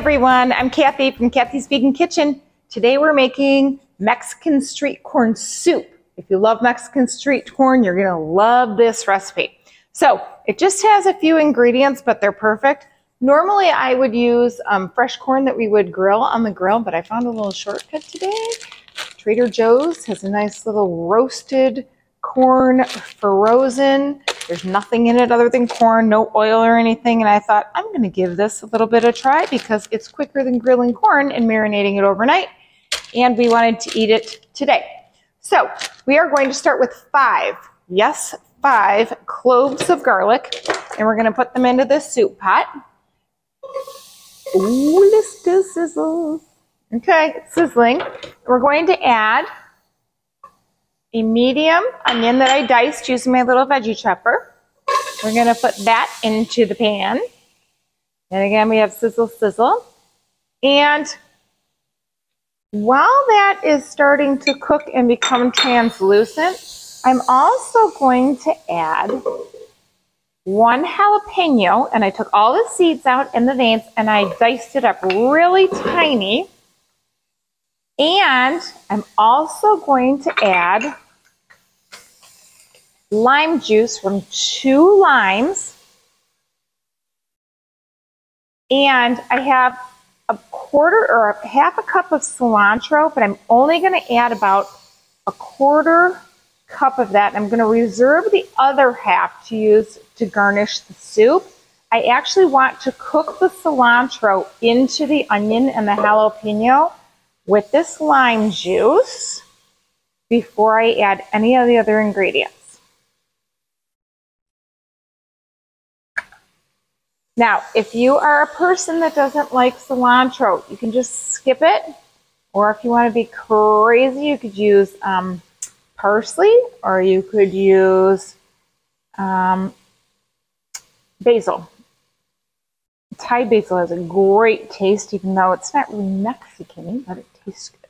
everyone, I'm Kathy from Kathy's Vegan Kitchen. Today we're making Mexican street corn soup. If you love Mexican street corn, you're gonna love this recipe. So it just has a few ingredients, but they're perfect. Normally I would use fresh corn that we would grill on the grill, but I found a little shortcut today. Trader Joe's has a nice little roasted corn frozen. There's nothing in it other than corn, no oil or anything. And I thought, I'm gonna give this a little bit of a try because it's quicker than grilling corn and marinating it overnight. And we wanted to eat it today. So we are going to start with 5 cloves of garlic. And we're gonna put them into this soup pot. Ooh, let's do sizzle. Okay, it's sizzling. We're going to add a medium onion that I diced using my little veggie chopper. We're going to put that into the pan. And again, we have sizzle, sizzle. And while that is starting to cook and become translucent, I'm also going to add 1 jalapeno. And I took all the seeds out and the veins and I diced it up really tiny. And I'm also going to add lime juice from 2 limes. And I have a quarter or half a cup of cilantro, but I'm only going to add about a 1/4 cup of that. I'm going to reserve the other half to use to garnish the soup. I actually want to cook the cilantro into the onion and the jalapeno with this lime juice before I add any of the other ingredients. Now, if you are a person that doesn't like cilantro, you can just skip it. Or if you want to be crazy, you could use parsley, or you could use basil. Thai basil has a great taste, even though it's not really Mexican, but it tastes good.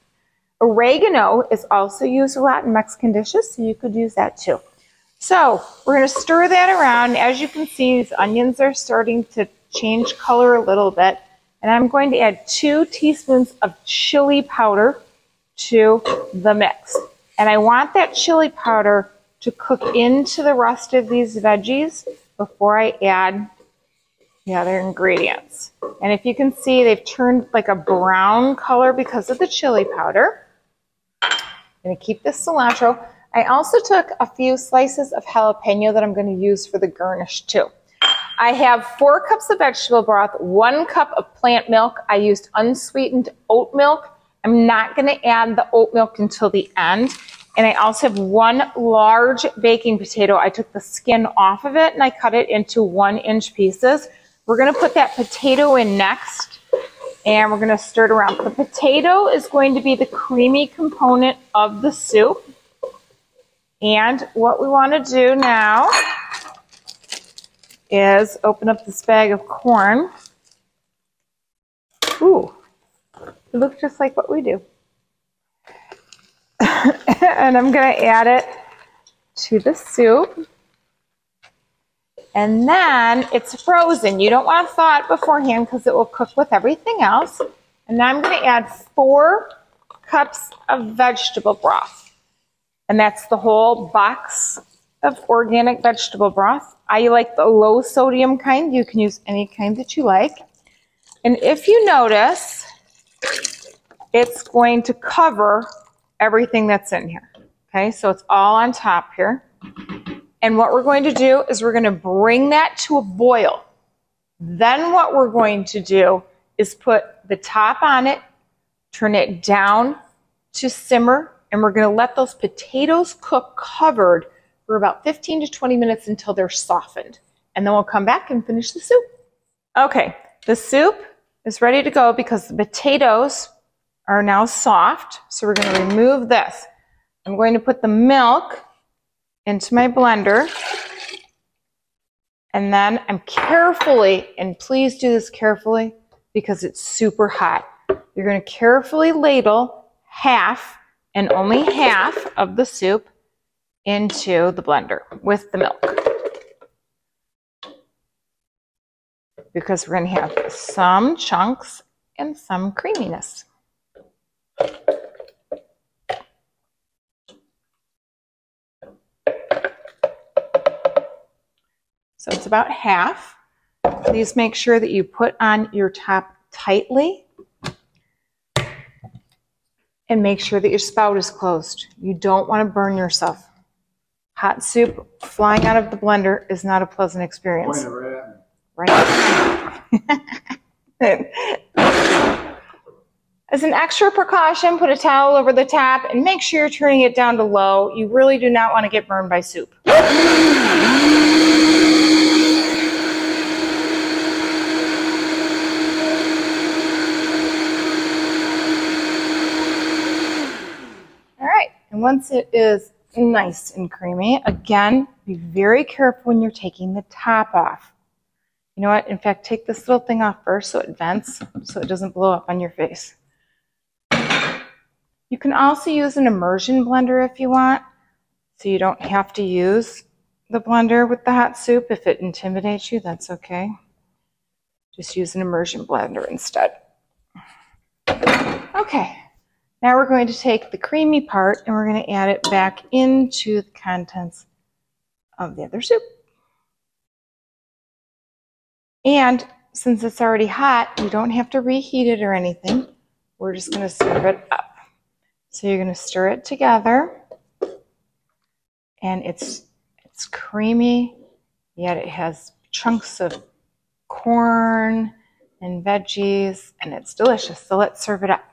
Oregano is also used a lot in Mexican dishes, so you could use that too. So we're going to stir that around. As you can see, these onions are starting to change color a little bit. And I'm going to add 2 teaspoons of chili powder to the mix. And I want that chili powder to cook into the rest of these veggies before I add the other ingredients. And if you can see, they've turned like a brown color because of the chili powder. I'm going to keep this cilantro. I also took a few slices of jalapeno that I'm going to use for the garnish too. I have 4 cups of vegetable broth, 1 cup of plant milk. I used unsweetened oat milk. I'm not going to add the oat milk until the end. And I also have 1 large baking potato. I took the skin off of it and I cut it into 1-inch pieces. We're going to put that potato in next, and we're going to stir it around. The potato is going to be the creamy component of the soup. And what we want to do now is open up this bag of corn. Ooh, it looks just like what we do. And I'm going to add it to the soup. And then it's frozen. You don't want to thaw it beforehand because it will cook with everything else. And now I'm going to add 4 cups of vegetable broth. And that's the whole box of organic vegetable broth. I like the low sodium kind. You can use any kind that you like. And if you notice, it's going to cover everything that's in here. Okay, so it's all on top here. And what we're going to do is we're going to bring that to a boil. Then what we're going to do is put the top on it, turn it down to simmer, and we're going to let those potatoes cook covered for about 15 to 20 minutes until they're softened. And then we'll come back and finish the soup. Okay, the soup is ready to go because the potatoes are now soft. So we're going to remove this. I'm going to put the milk into my blender, and then I'm carefully, and please do this carefully because it's super hot, you're going to carefully ladle half and only half of the soup into the blender with the milk. because we're going to have some chunks and some creaminess. So it's about half. Please make sure that you put on your top tightly and make sure that your spout is closed. You don't want to burn yourself. Hot soup flying out of the blender is not a pleasant experience. Right? As an extra precaution, put a towel over the top and make sure you're turning it down to low. You really do not want to get burned by soup. And once it is nice and creamy, again, be very careful when you're taking the top off. You know what? In fact, take this little thing off first so it vents, so it doesn't blow up on your face. You can also use an immersion blender if you want, so you don't have to use the blender with the hot soup. If it intimidates you, that's okay. Just use an immersion blender instead. Okay. Now we're going to take the creamy part and we're going to add it back into the contents of the other soup. And since it's already hot, you don't have to reheat it or anything. We're just going to serve it up. So you're going to stir it together. And it's creamy, yet it has chunks of corn and veggies, and it's delicious. So let's serve it up.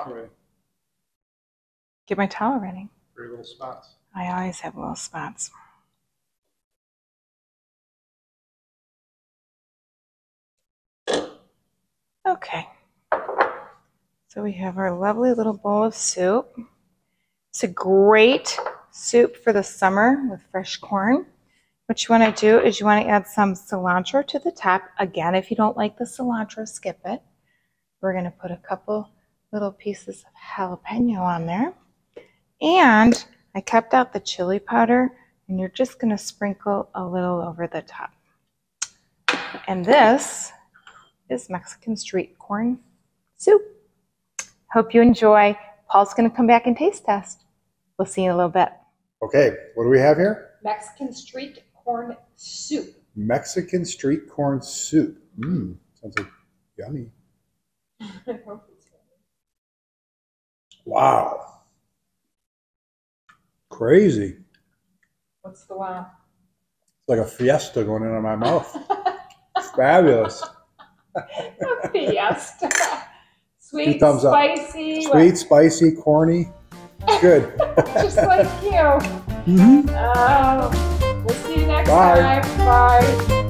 Ready. Get my towel ready. 3 little spots. I always have little spots. Okay. So we have our lovely little bowl of soup. It's a great soup for the summer with fresh corn. What you want to do is you want to add some cilantro to the top. Again, if you don't like the cilantro, skip it. We're going to put a couple little pieces of jalapeno on there. And I kept out the chili powder, and you're just going to sprinkle a little over the top. And this is Mexican street corn soup. Hope you enjoy. Paul's going to come back and taste test. We'll see you in a little bit. Okay, what do we have here? Mexican street corn soup. Mexican street corn soup. Sounds like yummy. Wow. Crazy. What's the wow? It's like a fiesta going into my mouth. Fabulous. A fiesta. Sweet, spicy. Sweet, spicy, corny. Good. Just like you. Mm-hmm. We'll see you next Bye. time. Bye.